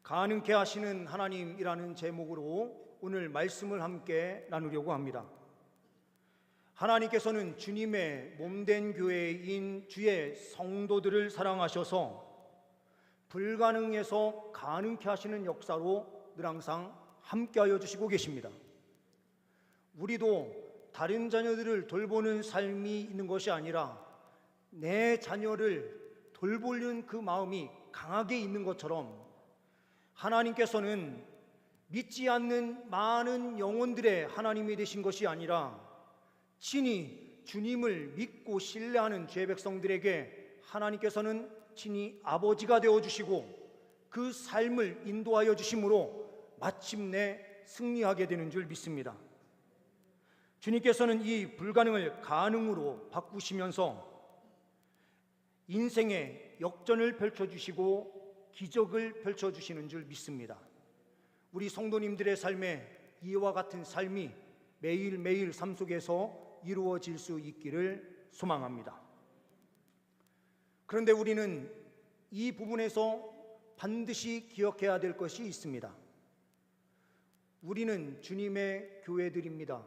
가능케 하시는 하나님이라는 제목으로 오늘 말씀을 함께 나누려고 합니다. 하나님께서는 주님의 몸된 교회인 주의 성도들을 사랑하셔서 불가능에서 가능케 하시는 역사로 늘 항상 함께하여 주시고 계십니다. 우리도 다른 자녀들을 돌보는 삶이 있는 것이 아니라 내 자녀를 돌보는 그 마음이 강하게 있는 것처럼 하나님께서는 믿지 않는 많은 영혼들의 하나님이 되신 것이 아니라 친히 주님을 믿고 신뢰하는 죄 백성들에게 하나님께서는 친히 아버지가 되어주시고 그 삶을 인도하여 주심으로 마침내 승리하게 되는 줄 믿습니다. 주님께서는 이 불가능을 가능으로 바꾸시면서 인생의 역전을 펼쳐주시고 기적을 펼쳐주시는 줄 믿습니다. 우리 성도님들의 삶에 이와 같은 삶이 매일매일 삶 속에서 이루어질 수 있기를 소망합니다. 그런데 우리는 이 부분에서 반드시 기억해야 될 것이 있습니다. 우리는 주님의 교회들입니다.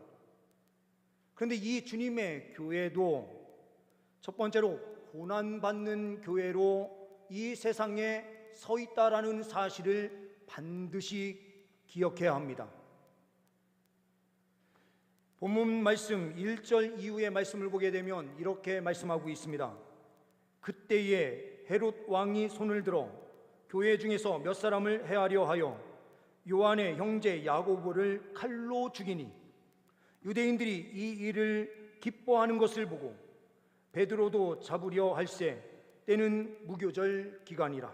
그런데 이 주님의 교회도 첫 번째로 고난받는 교회로 이 세상에 서 있다라는 사실을 반드시 기억해야 합니다. 본문 말씀 1절 이후의 말씀을 보게 되면 이렇게 말씀하고 있습니다. 그때에 헤롯 왕이 손을 들어 교회 중에서 몇 사람을 해하려 하여 요한의 형제 야고보를 칼로 죽이니 유대인들이 이 일을 기뻐하는 것을 보고 베드로도 잡으려 할세 때는 무교절 기간이라.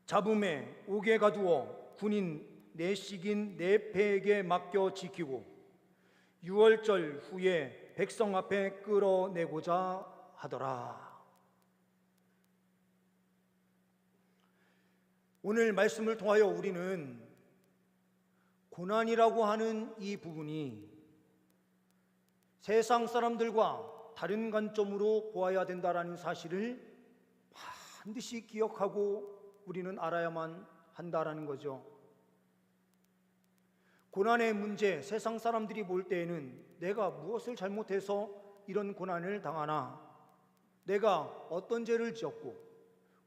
잡음에 옥에 가두어 군인 내식인 내패에게 맡겨 지키고 유월절 후에 백성 앞에 끌어내고자 하더라. 오늘 말씀을 통하여 우리는 고난이라고 하는 이 부분이 세상 사람들과 다른 관점으로 보아야 된다는 사실을 반드시 기억하고 우리는 알아야만 한다라는 거죠. 고난의 문제, 세상 사람들이 볼 때에는 내가 무엇을 잘못해서 이런 고난을 당하나, 내가 어떤 죄를 지었고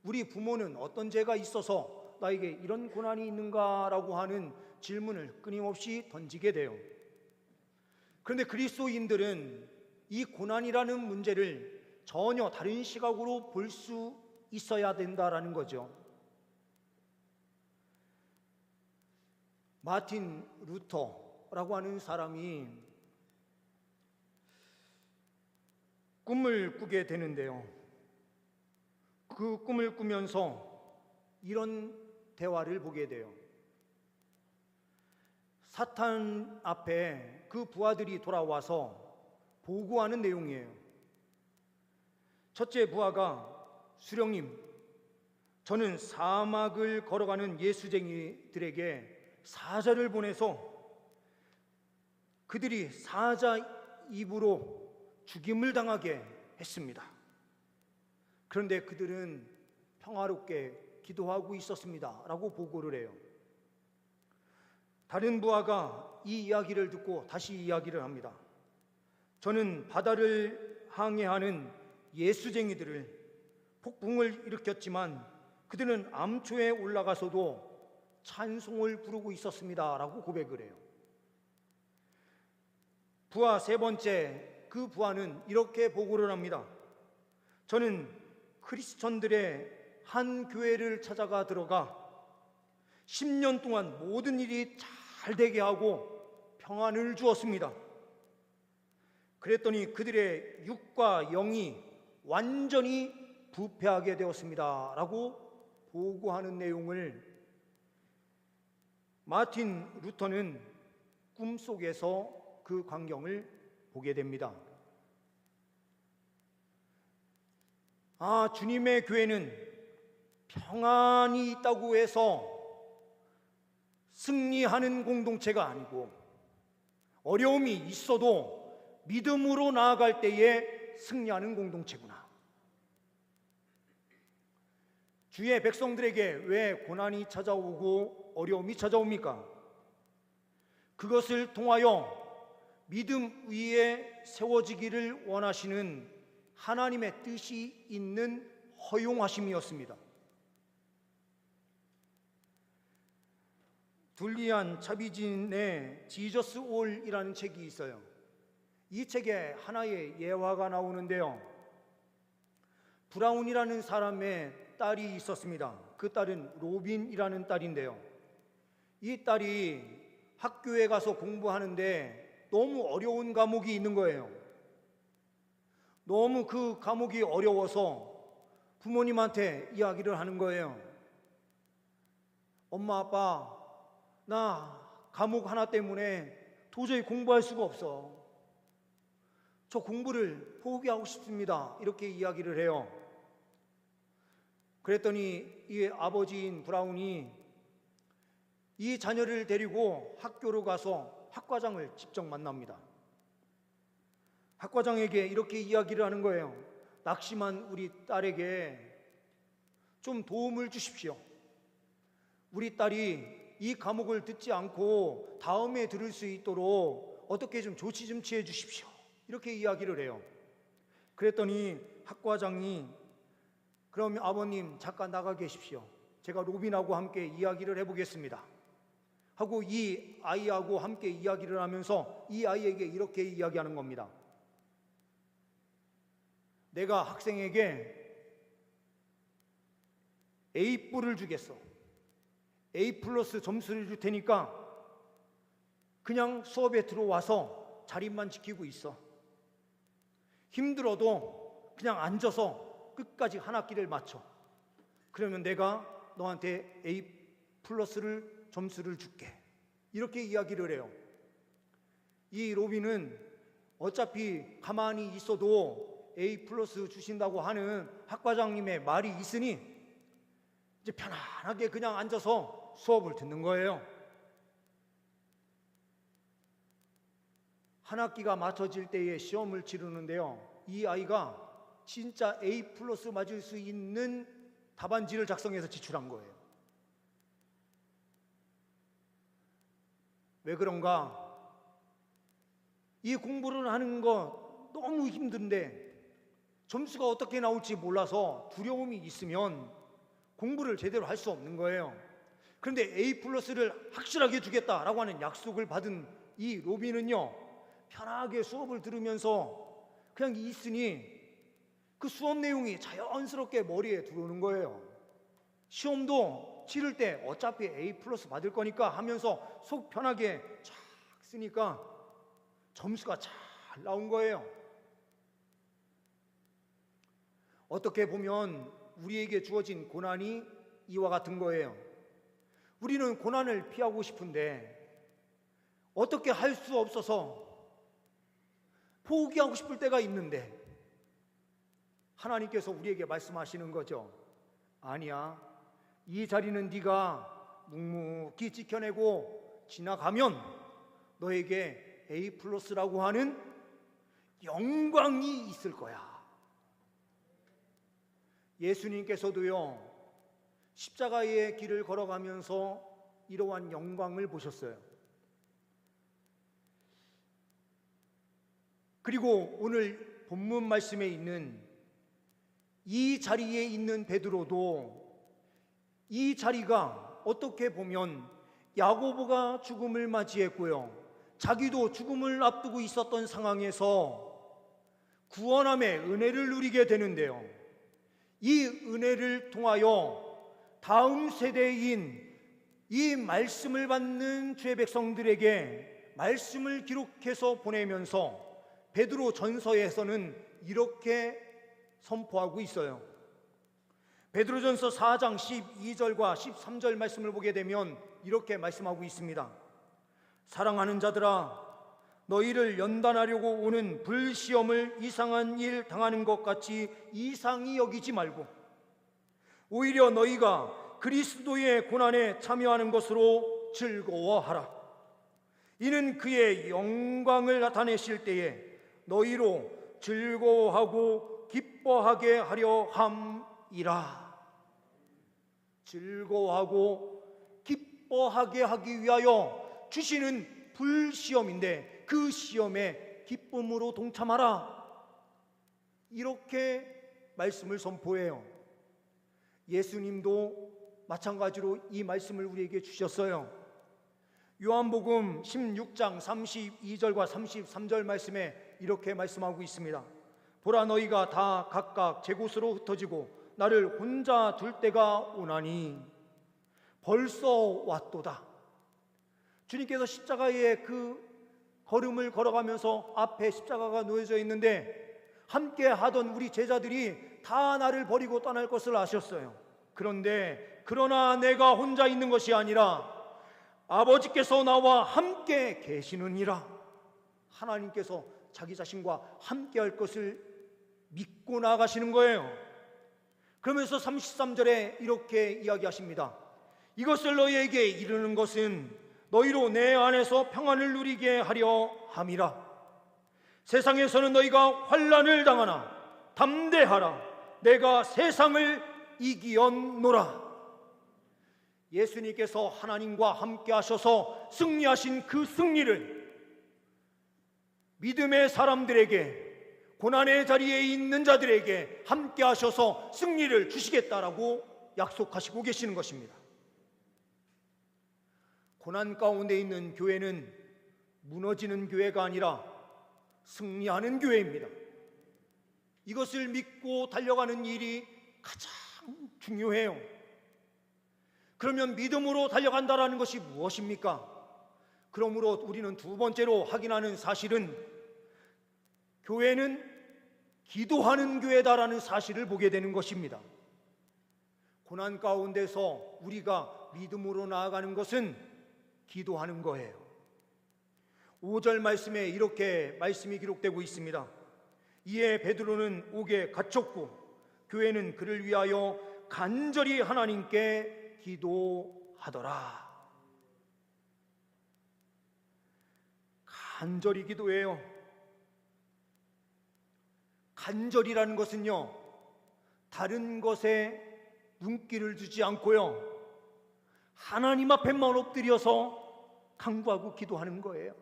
우리 부모는 어떤 죄가 있어서 나에게 이런 고난이 있는가라고 하는 질문을 끊임없이 던지게 돼요. 그런데 그리스도인들은 이 고난이라는 문제를 전혀 다른 시각으로 볼 수 있어야 된다라는 거죠. 마틴 루터라고 하는 사람이 꿈을 꾸게 되는데요. 그 꿈을 꾸면서 이런 대화를 보게 돼요. 사탄 앞에 그 부하들이 돌아와서 보고하는 내용이에요. 첫째 부하가 수령님, 저는 사막을 걸어가는 예수쟁이들에게 사자를 보내서 그들이 사자 입으로 죽임을 당하게 했습니다. 그런데 그들은 평화롭게 기도하고 있었습니다 라고 보고를 해요. 다른 부하가 이 이야기를 듣고 다시 이야기를 합니다. 저는 바다를 항해하는 예수쟁이들을 폭풍을 일으켰지만 그들은 암초에 올라가서도 찬송을 부르고 있었습니다 라고 고백을 해요. 부하 세 번째, 그 부하는 이렇게 보고를 합니다. 저는 크리스천들의 한 교회를 찾아가 들어가 10년 동안 모든 일이 잘 되게 하고 평안을 주었습니다. 그랬더니 그들의 육과 영이 완전히 부패하게 되었습니다 라고 보고하는 내용을 마틴 루터는 꿈속에서 그 광경을 보게 됩니다. 주님의 교회는 평안이 있다고 해서 승리하는 공동체가 아니고 어려움이 있어도 믿음으로 나아갈 때에 승리하는 공동체구나. 주의 백성들에게 왜 고난이 찾아오고 어려움이 찾아옵니까? 그것을 통하여 믿음 위에 세워지기를 원하시는 하나님의 뜻이 있는 허용하심이었습니다. 둘리안 차비진의 지저스 올이라는 책이 있어요. 이 책에 하나의 예화가 나오는데요, 브라운이라는 사람의 딸이 있었습니다. 그 딸은 로빈이라는 딸인데요, 이 딸이 학교에 가서 공부하는데 너무 어려운 과목이 있는 거예요. 너무 그 과목이 어려워서 부모님한테 이야기를 하는 거예요. 엄마, 아빠, 나 과목 하나 때문에 도저히 공부할 수가 없어. 저 공부를 포기하고 싶습니다. 이렇게 이야기를 해요. 그랬더니 이 아버지인 브라운이 이 자녀를 데리고 학교로 가서 학과장을 직접 만납니다. 학과장에게 이렇게 이야기를 하는 거예요. 낙심한 우리 딸에게 좀 도움을 주십시오. 우리 딸이 이 과목을 듣지 않고 다음에 들을 수 있도록 어떻게 좀 조치 좀 취해 주십시오. 이렇게 이야기를 해요. 그랬더니 학과장이 그럼 아버님 잠깐 나가 계십시오. 제가 로빈하고 함께 이야기를 해보겠습니다 하고 이 아이하고 함께 이야기를 하면서 이 아이에게 이렇게 이야기하는 겁니다. 내가 학생에게 A+를 주겠어. A+ 점수를 줄 테니까 그냥 수업에 들어와서 자리만 지키고 있어. 힘들어도 그냥 앉아서 끝까지 한 학기를 마쳐. 그러면 내가 너한테 A+를 점수를 줄게. 이렇게 이야기를 해요. 이 로빈은 어차피 가만히 있어도 A+ 주신다고 하는 학과장님의 말이 있으니 이제 편안하게 그냥 앉아서 수업을 듣는 거예요. 한 학기가 맞춰질 때에 시험을 치르는데요, 이 아이가 진짜 A+ 맞을 수 있는 답안지를 작성해서 제출한 거예요. 왜 그런가? 이 공부를 하는 거 너무 힘든데 점수가 어떻게 나올지 몰라서 두려움이 있으면 공부를 제대로 할 수 없는 거예요. 그런데 A+를 확실하게 주겠다라고 하는 약속을 받은 이 로빈은요, 편하게 수업을 들으면서 그냥 있으니 그 수업 내용이 자연스럽게 머리에 들어오는 거예요. 시험도 치를 때 어차피 A+ 받을 거니까 하면서 속 편하게 쫙 쓰니까 점수가 잘 나온 거예요. 어떻게 보면 우리에게 주어진 고난이 이와 같은 거예요. 우리는 고난을 피하고 싶은데 어떻게 할 수 없어서 포기하고 싶을 때가 있는데 하나님께서 우리에게 말씀하시는 거죠. 아니야, 이 자리는 네가 묵묵히 지켜내고 지나가면 너에게 A+라고 하는 영광이 있을 거야. 예수님께서도요, 십자가의 길을 걸어가면서 이러한 영광을 보셨어요. 그리고 오늘 본문 말씀에 있는 이 자리에 있는 베드로도 이 자리가 어떻게 보면 야고보가 죽음을 맞이했고요, 자기도 죽음을 앞두고 있었던 상황에서 구원함의 은혜를 누리게 되는데요, 이 은혜를 통하여 다음 세대인 이 말씀을 받는 주의 백성들에게 말씀을 기록해서 보내면서 베드로 전서에서는 이렇게 선포하고 있어요. 베드로전서 4장 12절과 13절 말씀을 보게 되면 이렇게 말씀하고 있습니다. 사랑하는 자들아, 너희를 연단하려고 오는 불시험을 이상한 일 당하는 것 같이 이상히 여기지 말고 오히려 너희가 그리스도의 고난에 참여하는 것으로 즐거워하라. 이는 그의 영광을 나타내실 때에 너희로 즐거워하고 기뻐하게 하려 함이라. 즐거워하고 기뻐하게 하기 위하여 주시는 불시험인데 그 시험에 기쁨으로 동참하라. 이렇게 말씀을 선포해요. 예수님도 마찬가지로 이 말씀을 우리에게 주셨어요. 요한복음 16장 32절과 33절 말씀에 이렇게 말씀하고 있습니다. 보라, 너희가 다 각각 제 곳으로 흩어지고 나를 혼자 둘 때가 오나니 벌써 왔도다. 주님께서 십자가의 그 걸음을 걸어가면서 앞에 십자가가 놓여져 있는데 함께 하던 우리 제자들이 다 나를 버리고 떠날 것을 아셨어요. 그러나 내가 혼자 있는 것이 아니라 아버지께서 나와 함께 계시느니라. 하나님께서 자기 자신과 함께 할 것을 믿고 나가시는 거예요. 그러면서 33절에 이렇게 이야기하십니다. 이것을 너희에게 이르는 것은 너희로 내 안에서 평안을 누리게 하려 함이라. 세상에서는 너희가 환난을 당하나 담대하라. 내가 세상을 이기었노라. 예수님께서 하나님과 함께 하셔서 승리하신 그 승리를 믿음의 사람들에게, 고난의 자리에 있는 자들에게 함께 하셔서 승리를 주시겠다라고 약속하시고 계시는 것입니다. 고난 가운데 있는 교회는 무너지는 교회가 아니라 승리하는 교회입니다. 이것을 믿고 달려가는 일이 가장 중요해요. 그러면 믿음으로 달려간다라는 것이 무엇입니까? 그러므로 우리는 두 번째로 확인하는 사실은 교회는 기도하는 교회다라는 사실을 보게 되는 것입니다. 고난 가운데서 우리가 믿음으로 나아가는 것은 기도하는 거예요. 5절 말씀에 이렇게 말씀이 기록되고 있습니다. 이에 베드로는 옥에 갇혔고 교회는 그를 위하여 간절히 하나님께 기도하더라. 간절히 기도해요. 간절이라는 것은요, 다른 것에 눈길을 주지 않고요, 하나님 앞에만 엎드려서 간구하고 기도하는 거예요.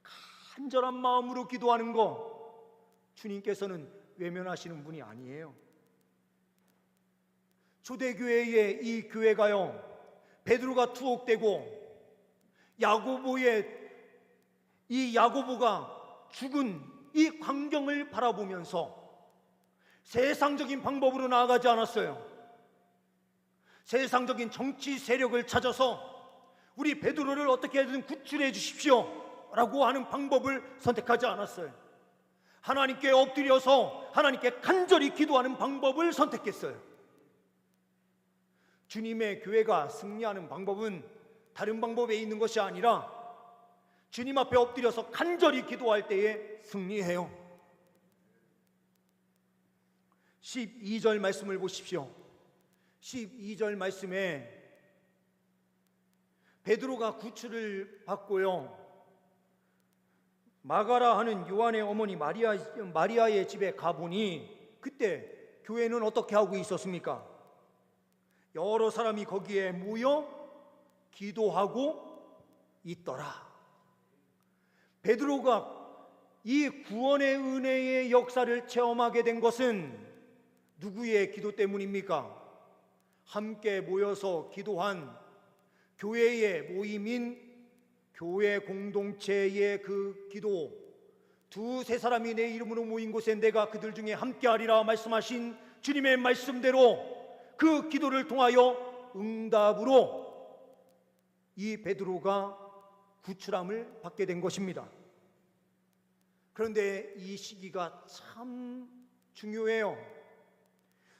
간절한 마음으로 기도하는 거, 주님께서는 외면하시는 분이 아니에요. 초대교회의 이 교회가요, 베드로가 투옥되고 야고보가 죽은 이 광경을 바라보면서 세상적인 방법으로 나아가지 않았어요. 세상적인 정치 세력을 찾아서 우리 베드로를 어떻게든 구출해 주십시오 라고 하는 방법을 선택하지 않았어요. 하나님께 엎드려서 하나님께 간절히 기도하는 방법을 선택했어요. 주님의 교회가 승리하는 방법은 다른 방법에 있는 것이 아니라 주님 앞에 엎드려서 간절히 기도할 때에 승리해요. 12절 말씀을 보십시오. 12절 말씀에 베드로가 구출을 받고요, 마가라 하는 요한의 어머니 마리아의 집에 가보니 그때 교회는 어떻게 하고 있었습니까? 여러 사람이 거기에 모여 기도하고 있더라. 베드로가 이 구원의 은혜의 역사를 체험하게 된 것은 누구의 기도 때문입니까? 함께 모여서 기도한 교회의 모임인 교회 공동체의 그 기도, 두세 사람이 내 이름으로 모인 곳에 내가 그들 중에 함께하리라 말씀하신 주님의 말씀대로 그 기도를 통하여 응답으로 이 베드로가 구출함을 받게 된 것입니다. 그런데 이 시기가 참 중요해요.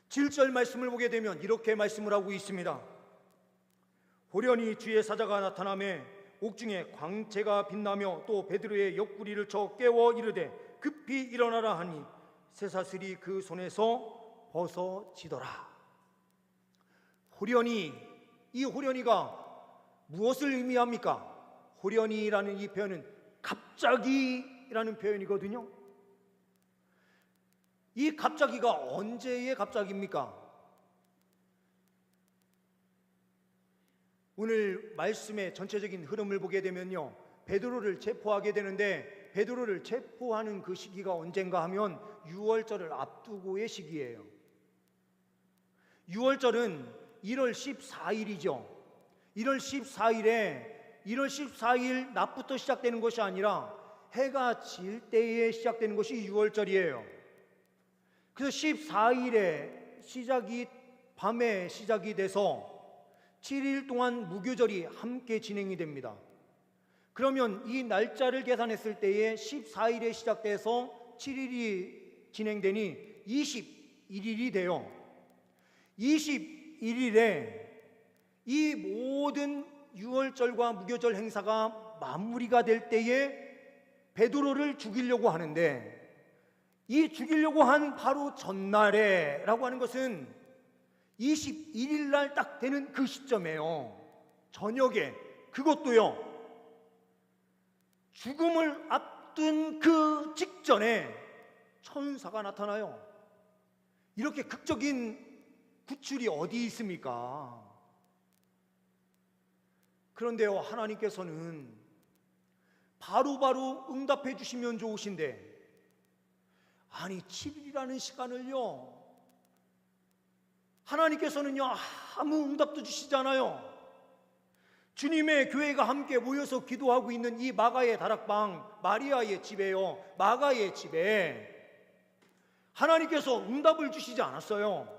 7절 말씀을 보게 되면 이렇게 말씀을 하고 있습니다. 호련히 주의 사자가 나타나매 옥중에 광채가 빛나며 또 베드로의 옆구리를 쳐 깨워 이르되 급히 일어나라 하니 쇠사슬이 그 손에서 벗어지더라. 호련히, 이 호련히가 무엇을 의미합니까? 호련히라는 이 표현은 갑자기라는 표현이거든요. 이 갑자기가 언제의 갑자기입니까? 오늘 말씀의 전체적인 흐름을 보게 되면요, 베드로를 체포하게 되는데, 베드로를 체포하는 그 시기가 언젠가 하면 유월절을 앞두고의 시기예요. 유월절은 1월 14일이죠. 1월 14일 낮부터 시작되는 것이 아니라 해가 질 때에 시작되는 것이 유월절이에요. 그래서 14일에 밤에 시작이 돼서 7일 동안 무교절이 함께 진행이 됩니다. 그러면 이 날짜를 계산했을 때에 14일에 시작돼서 7일이 진행되니 21일이 돼요. 21일에 이 모든 유월절과 무교절 행사가 마무리가 될 때에 베드로를 죽이려고 하는데, 이 죽이려고 한 바로 전날에 라고 하는 것은 21일 날 딱 되는 그 시점이에요. 저녁에, 그것도요, 죽음을 앞둔 그 직전에 천사가 나타나요. 이렇게 극적인 구출이 어디 있습니까? 그런데요, 하나님께서는 바로바로 응답해 주시면 좋으신데, 아니 7일이라는 시간을요, 하나님께서는요 아무 응답도 주시잖아요. 주님의 교회가 함께 모여서 기도하고 있는 이 마가의 다락방, 마리아의 집에요, 마가의 집에 하나님께서 응답을 주시지 않았어요.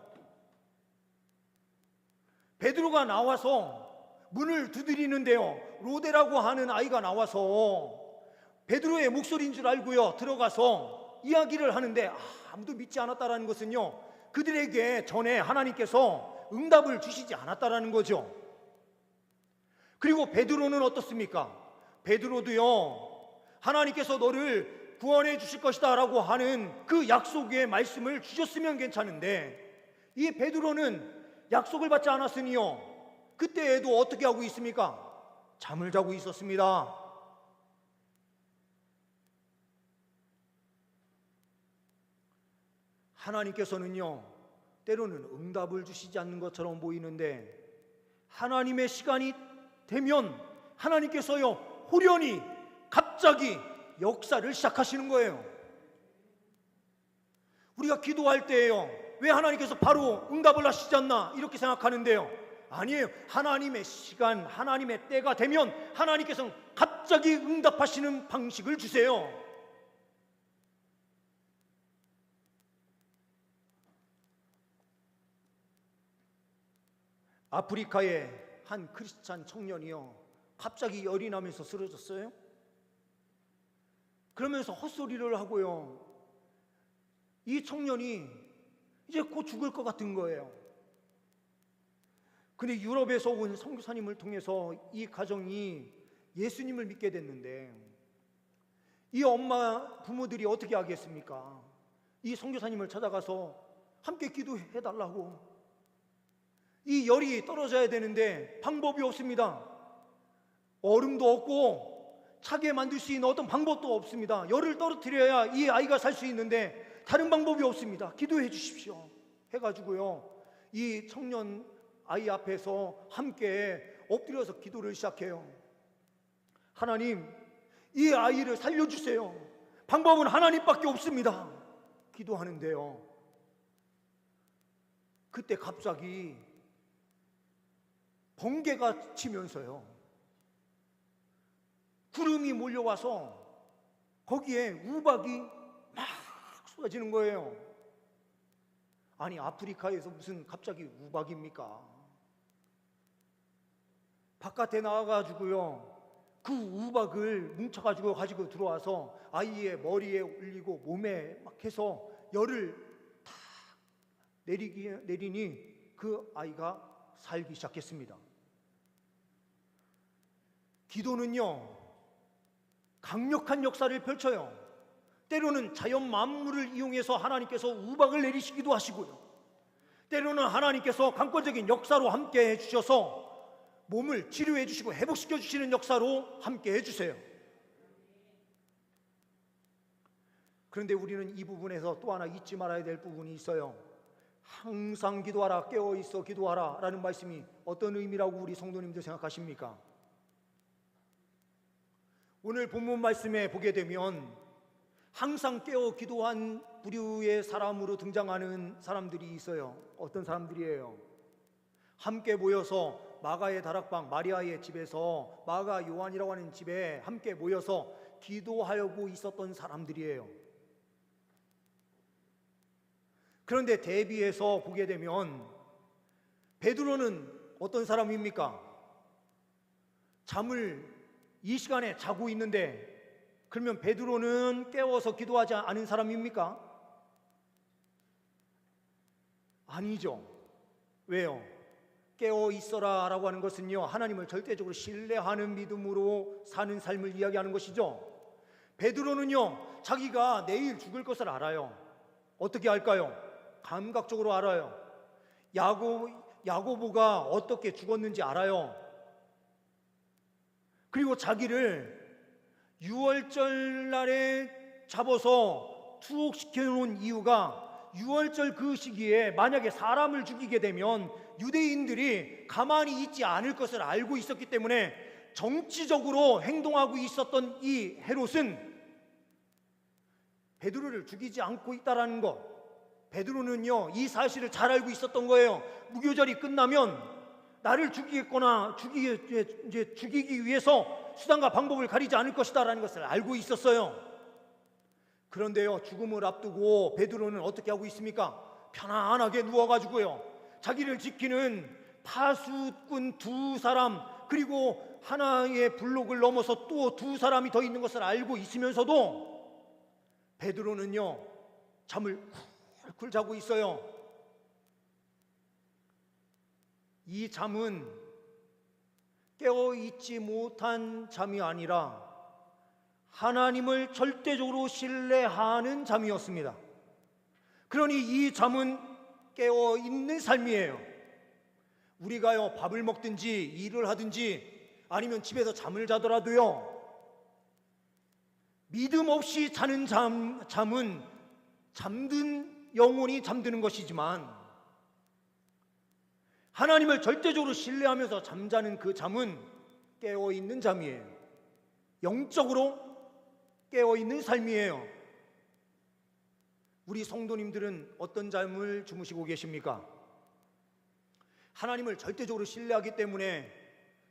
베드로가 나와서 문을 두드리는데요, 로데라고 하는 아이가 나와서 베드로의 목소리인 줄 알고요 들어가서 이야기를 하는데 아무도 믿지 않았다라는 것은요, 그들에게 전에 하나님께서 응답을 주시지 않았다라는 거죠. 그리고 베드로는 어떻습니까? 베드로도요, 하나님께서 너를 구원해 주실 것이다 라고 하는 그 약속의 말씀을 주셨으면 괜찮은데, 이 베드로는 약속을 받지 않았으니요, 그때에도 어떻게 하고 있습니까? 잠을 자고 있었습니다. 하나님께서는요, 때로는 응답을 주시지 않는 것처럼 보이는데, 하나님의 시간이 되면 하나님께서요 호련히 갑자기 역사를 시작하시는 거예요. 우리가 기도할 때에요, 왜 하나님께서 바로 응답을 하시지 않나 이렇게 생각하는데요, 아니에요. 하나님의 시간, 하나님의 때가 되면 하나님께서는 갑자기 응답하시는 방식을 주세요. 아프리카의 한 크리스찬 청년이요, 갑자기 열이 나면서 쓰러졌어요. 그러면서 헛소리를 하고요, 이 청년이 이제 곧 죽을 것 같은 거예요. 근데 유럽에서 온 선교사님을 통해서 이 가정이 예수님을 믿게 됐는데, 이 엄마 부모들이 어떻게 하겠습니까? 이 선교사님을 찾아가서 함께 기도해 달라고. 이 열이 떨어져야 되는데 방법이 없습니다. 얼음도 없고 차게 만들 수 있는 어떤 방법도 없습니다. 열을 떨어뜨려야 이 아이가 살 수 있는데 다른 방법이 없습니다. 기도해 주십시오 해가지고요, 이 청년 아이 앞에서 함께 엎드려서 기도를 시작해요. 하나님, 이 아이를 살려주세요. 방법은 하나님밖에 없습니다. 기도하는데요, 그때 갑자기 번개가 치면서요, 구름이 몰려와서 거기에 우박이 막 쏟아지는 거예요. 아니 아프리카에서 무슨 갑자기 우박입니까? 바깥에 나와가지고요, 그 우박을 뭉쳐가지고 가지고 들어와서 아이의 머리에 올리고 몸에 막 해서 열을 탁 내리니 그 아이가 살기 시작했습니다. 기도는요 강력한 역사를 펼쳐요. 때로는 자연 만물을 이용해서 하나님께서 우박을 내리시기도 하시고요, 때로는 하나님께서 강권적인 역사로 함께 해주셔서 몸을 치료해 주시고 회복시켜 주시는 역사로 함께 해주세요. 그런데 우리는 이 부분에서 또 하나 잊지 말아야 될 부분이 있어요. 항상 기도하라, 깨어 있어 기도하라 라는 말씀이 어떤 의미라고 우리 성도님들 생각하십니까? 오늘 본문 말씀에 보게 되면 항상 깨어 기도한 부류의 사람으로 등장하는 사람들이 있어요. 어떤 사람들이에요? 함께 모여서 마가의 다락방 마리아의 집에서 마가 요한이라고 하는 집에 함께 모여서 기도하려고 있었던 사람들이에요. 그런데 대비해서 보게 되면 베드로는 어떤 사람입니까? 잠을 이 시간에 자고 있는데, 그러면 베드로는 깨워서 기도하지 않은 사람입니까? 아니죠. 왜요? 깨어 있어라 라고 하는 것은요, 하나님을 절대적으로 신뢰하는 믿음으로 사는 삶을 이야기하는 것이죠. 베드로는요, 자기가 내일 죽을 것을 알아요. 어떻게 알까요? 감각적으로 알아요. 야고보가 어떻게 죽었는지 알아요. 그리고 자기를 유월절 날에 잡아서 투옥시켜 놓은 이유가, 유월절 그 시기에 만약에 사람을 죽이게 되면 유대인들이 가만히 있지 않을 것을 알고 있었기 때문에 정치적으로 행동하고 있었던 이 헤롯은 베드로를 죽이지 않고 있다라는 것, 베드로는요 이 사실을 잘 알고 있었던 거예요. 무교절이 끝나면 나를 죽이겠거나 죽이기 위해서 수단과 방법을 가리지 않을 것이다 라는 것을 알고 있었어요. 그런데요, 죽음을 앞두고 베드로는 어떻게 하고 있습니까? 편안하게 누워가지고요, 자기를 지키는 파수꾼 두 사람, 그리고 하나의 블록을 넘어서 또 두 사람이 더 있는 것을 알고 있으면서도 베드로는요 잠을 쿨쿨 자고 있어요. 이 잠은 깨어있지 못한 잠이 아니라 하나님을 절대적으로 신뢰하는 잠이었습니다. 그러니 이 잠은 깨어있는 삶이에요. 우리가요 밥을 먹든지 일을 하든지 아니면 집에서 잠을 자더라도요, 믿음 없이 자는 잠은 잠든 영혼이 잠드는 것이지만, 하나님을 절대적으로 신뢰하면서 잠자는 그 잠은 깨어있는 잠이에요. 영적으로 깨어있는 삶이에요. 우리 성도님들은 어떤 잠을 주무시고 계십니까? 하나님을 절대적으로 신뢰하기 때문에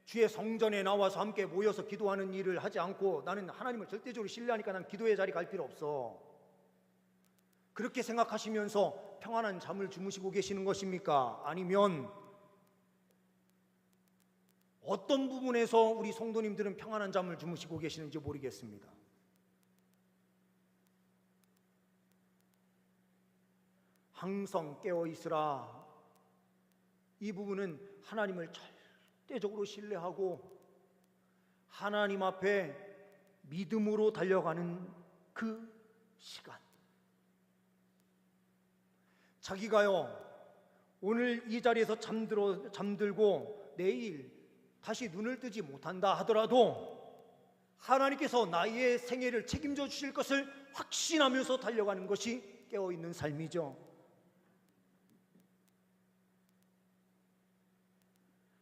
주의 성전에 나와서 함께 모여서 기도하는 일을 하지 않고, 나는 하나님을 절대적으로 신뢰하니까 난 기도의 자리 갈 필요 없어, 그렇게 생각하시면서 평안한 잠을 주무시고 계시는 것입니까? 아니면 어떤 부분에서 우리 성도님들은 평안한 잠을 주무시고 계시는지 모르겠습니다. 항상 깨어 있으라, 이 부분은 하나님을 절대적으로 신뢰하고 하나님 앞에 믿음으로 달려가는 그 시간, 자기가요 오늘 이 자리에서 잠들고 내일 다시 눈을 뜨지 못한다 하더라도 하나님께서 나의 생애를 책임져 주실 것을 확신하면서 달려가는 것이 깨어있는 삶이죠.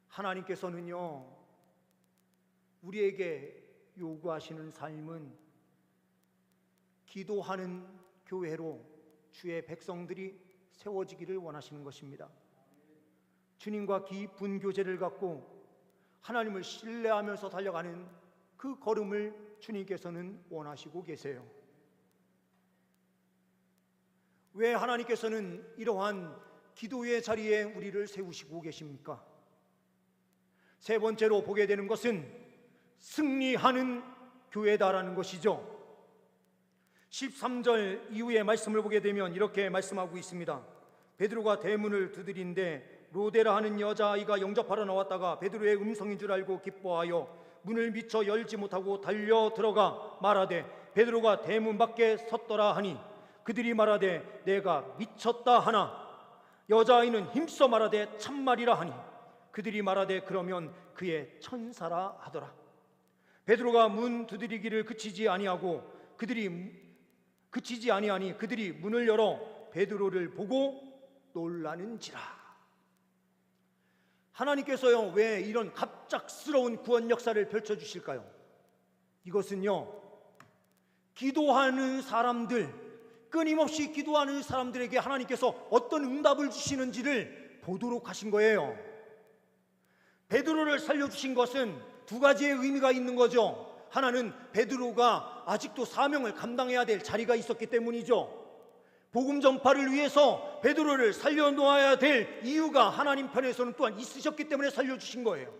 하나님께서는요 우리에게 요구하시는 삶은 기도하는 교회로 주의 백성들이 세워지기를 원하시는 것입니다. 주님과 깊은 교제를 갖고 하나님을 신뢰하면서 달려가는 그 걸음을 주님께서는 원하시고 계세요. 왜 하나님께서는 이러한 기도의 자리에 우리를 세우시고 계십니까? 세 번째로 보게 되는 것은 승리하는 교회다라는 것이죠. 13절 이후의 말씀을 보게 되면 이렇게 말씀하고 있습니다. 베드로가 대문을 두드린데 로데라 하는 여자아이가 영접하러 나왔다가 베드로의 음성인 줄 알고 기뻐하여 문을 미처 열지 못하고 달려 들어가 말하되 베드로가 대문 밖에 섰더라 하니 그들이 말하되 내가 미쳤다 하나 여자아이는 힘써 말하되 참말이라 하니 그들이 말하되 그러면 그의 천사라 하더라. 베드로가 문 두드리기를 그치지 아니하니 그들이 문을 열어 베드로를 보고 놀라는지라. 하나님께서요, 왜 이런 갑작스러운 구원 역사를 펼쳐주실까요? 이것은요, 기도하는 사람들, 끊임없이 기도하는 사람들에게 하나님께서 어떤 응답을 주시는지를 보도록 하신 거예요. 베드로를 살려주신 것은 두 가지의 의미가 있는 거죠. 하나는 베드로가 아직도 사명을 감당해야 될 자리가 있었기 때문이죠. 복음 전파를 위해서 베드로를 살려놓아야 될 이유가 하나님 편에서는 또한 있으셨기 때문에 살려주신 거예요.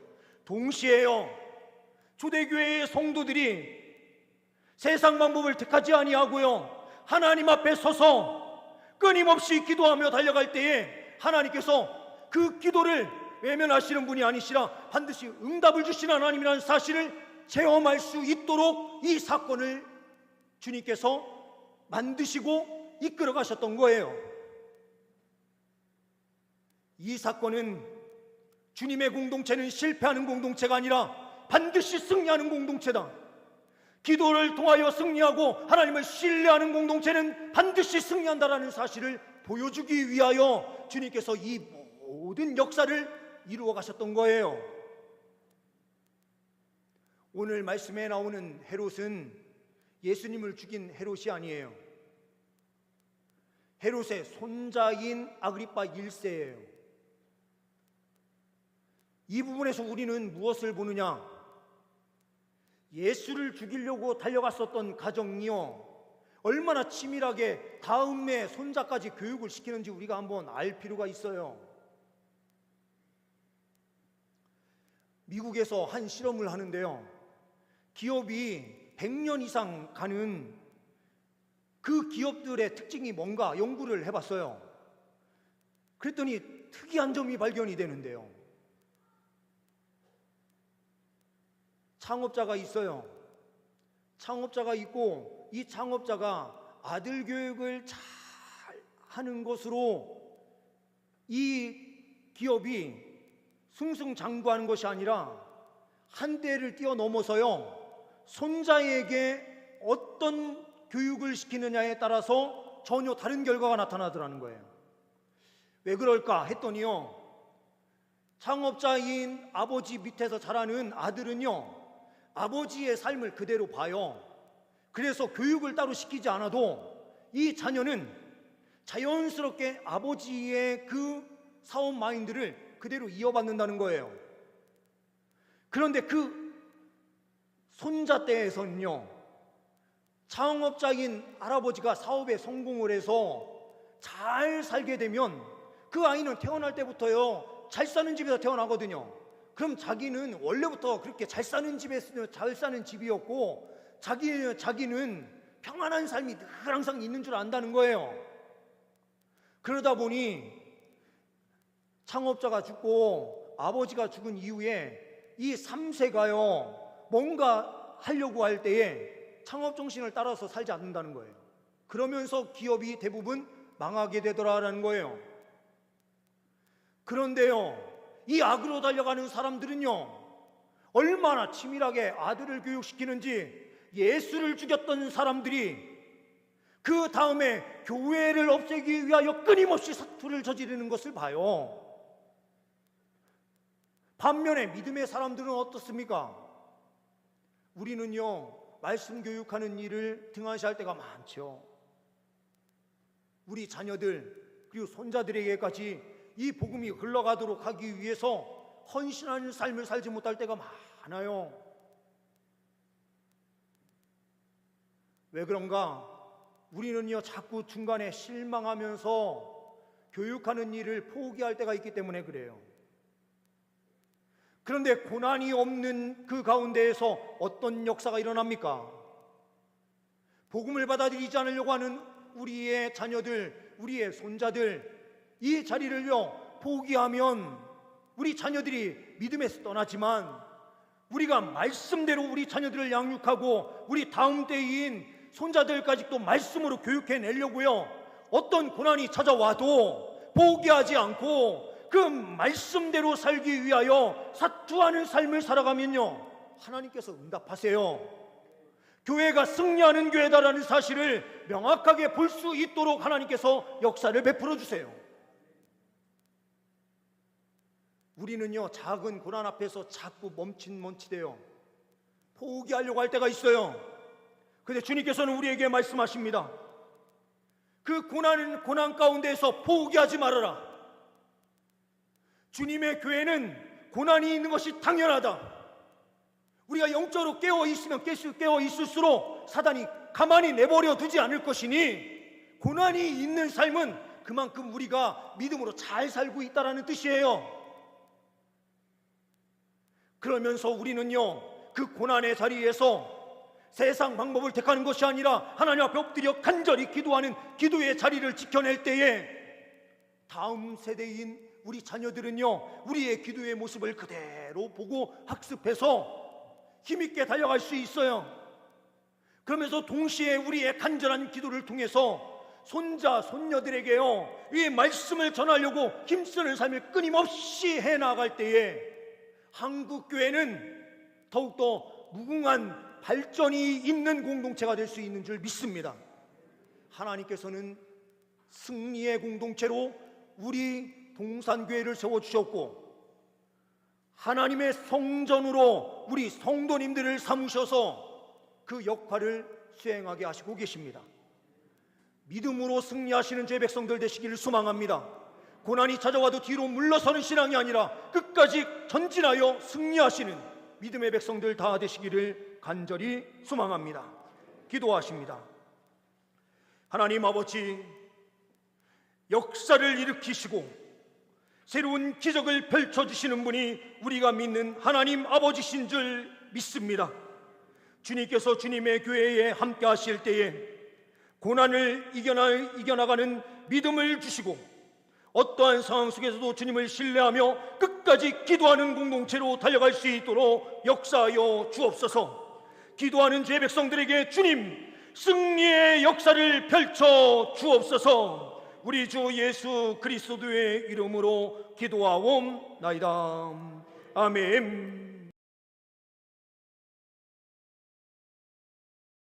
동시에요, 초대교회의 성도들이 세상 방법을 택하지 아니하고요, 하나님 앞에 서서 끊임없이 기도하며 달려갈 때에 하나님께서 그 기도를 외면하시는 분이 아니시라 반드시 응답을 주시는 하나님이라는 사실을 체험할 수 있도록 이 사건을 주님께서 만드시고 이끌어 가셨던 거예요. 이 사건은 주님의 공동체는 실패하는 공동체가 아니라 반드시 승리하는 공동체다. 기도를 통하여 승리하고 하나님을 신뢰하는 공동체는 반드시 승리한다라는 사실을 보여주기 위하여 주님께서 이 모든 역사를 이루어 가셨던 거예요. 오늘 말씀에 나오는 헤롯은 예수님을 죽인 헤롯이 아니에요. 헤롯의 손자인 아그리파 1세예요. 이 부분에서 우리는 무엇을 보느냐? 예수를 죽이려고 달려갔었던 가정이요, 얼마나 치밀하게 다음에 손자까지 교육을 시키는지 우리가 한번 알 필요가 있어요. 미국에서 한 실험을 하는데요, 기업이 100년 이상 가는 그 기업들의 특징이 뭔가 연구를 해봤어요. 그랬더니 특이한 점이 발견이 되는데요, 창업자가 있어요. 창업자가 있고 이 창업자가 아들 교육을 잘 하는 것으로 이 기업이 승승장구하는 것이 아니라 한 대를 뛰어넘어서요, 손자에게 어떤 교육을 시키느냐에 따라서 전혀 다른 결과가 나타나더라는 거예요. 왜 그럴까 했더니요, 창업자인 아버지 밑에서 자라는 아들은요, 아버지의 삶을 그대로 봐요. 그래서 교육을 따로 시키지 않아도 이 자녀는 자연스럽게 아버지의 그 사업 마인드를 그대로 이어받는다는 거예요. 그런데 그 손자 때에서는요, 창업자인 할아버지가 사업에 성공을 해서 잘 살게 되면 그 아이는 태어날 때부터요, 잘 사는 집에서 태어나거든요. 그럼 자기는 원래부터 그렇게 잘 사는 집에서 잘 사는 집이었고 자기는 평안한 삶이 늘 항상 있는 줄 안다는 거예요. 그러다 보니 창업자가 죽고 아버지가 죽은 이후에 이 3세가요, 뭔가 하려고 할 때에 창업 정신을 따라서 살지 않는다는 거예요. 그러면서 기업이 대부분 망하게 되더라라는 거예요. 그런데요, 이 악으로 달려가는 사람들은요, 얼마나 치밀하게 아들을 교육시키는지 예수를 죽였던 사람들이 그 다음에 교회를 없애기 위하여 끊임없이 사투를 저지르는 것을 봐요. 반면에 믿음의 사람들은 어떻습니까? 우리는요, 말씀 교육하는 일을 등한시할 때가 많죠. 우리 자녀들 그리고 손자들에게까지 이 복음이 흘러가도록 하기 위해서 헌신하는 삶을 살지 못할 때가 많아요. 왜 그런가? 우리는요, 자꾸 중간에 실망하면서 교육하는 일을 포기할 때가 있기 때문에 그래요. 그런데 고난이 없는 그 가운데에서 어떤 역사가 일어납니까? 복음을 받아들이지 않으려고 하는 우리의 자녀들, 우리의 손자들, 이 자리를요 포기하면 우리 자녀들이 믿음에서 떠나지만 우리가 말씀대로 우리 자녀들을 양육하고 우리 다음 때인 손자들까지 또 말씀으로 교육해내려고요, 어떤 고난이 찾아와도 포기하지 않고 그 말씀대로 살기 위하여 사투하는 삶을 살아가면요, 하나님께서 응답하세요. 교회가 승리하는 교회다라는 사실을 명확하게 볼 수 있도록 하나님께서 역사를 베풀어 주세요. 우리는요, 작은 고난 앞에서 자꾸 멈칫멈칫해요. 포기하려고 할 때가 있어요. 근데 주님께서는 우리에게 말씀하십니다. 그 고난 가운데에서 포기하지 말아라. 주님의 교회는 고난이 있는 것이 당연하다. 우리가 영적으로 깨어 있을수록 사단이 가만히 내버려 두지 않을 것이니, 고난이 있는 삶은 그만큼 우리가 믿음으로 잘 살고 있다는 뜻이에요. 그러면서 우리는요, 그 고난의 자리에서 세상 방법을 택하는 것이 아니라 하나님 앞에 엎드려 간절히 기도하는 기도의 자리를 지켜낼 때에 다음 세대인 우리 자녀들은요, 우리의 기도의 모습을 그대로 보고 학습해서 힘있게 달려갈 수 있어요. 그러면서 동시에 우리의 간절한 기도를 통해서 손자, 손녀들에게요, 이 말씀을 전하려고 힘쓰는 삶을 끊임없이 해나갈 때에 한국교회는 더욱더 무궁한 발전이 있는 공동체가 될 수 있는 줄 믿습니다. 하나님께서는 승리의 공동체로 우리 동산교회를 세워주셨고, 하나님의 성전으로 우리 성도님들을 삼으셔서 그 역할을 수행하게 하시고 계십니다. 믿음으로 승리하시는 제 백성들 되시기를 소망합니다. 고난이 찾아와도 뒤로 물러서는 신앙이 아니라 끝까지 전진하여 승리하시는 믿음의 백성들 다 되시기를 간절히 소망합니다. 기도하십니다. 하나님 아버지, 역사를 일으키시고 새로운 기적을 펼쳐주시는 분이 우리가 믿는 하나님 아버지신 줄 믿습니다. 주님께서 주님의 교회에 함께 하실 때에 고난을 이겨나가는 믿음을 주시고, 어떠한 상황 속에서도 주님을 신뢰하며 끝까지 기도하는 공동체로 달려갈 수 있도록 역사하여 주옵소서. 기도하는 죄 백성들에게 주님 승리의 역사를 펼쳐 주옵소서. 우리 주 예수 그리스도의 이름으로 기도하옵나이다. 아멘.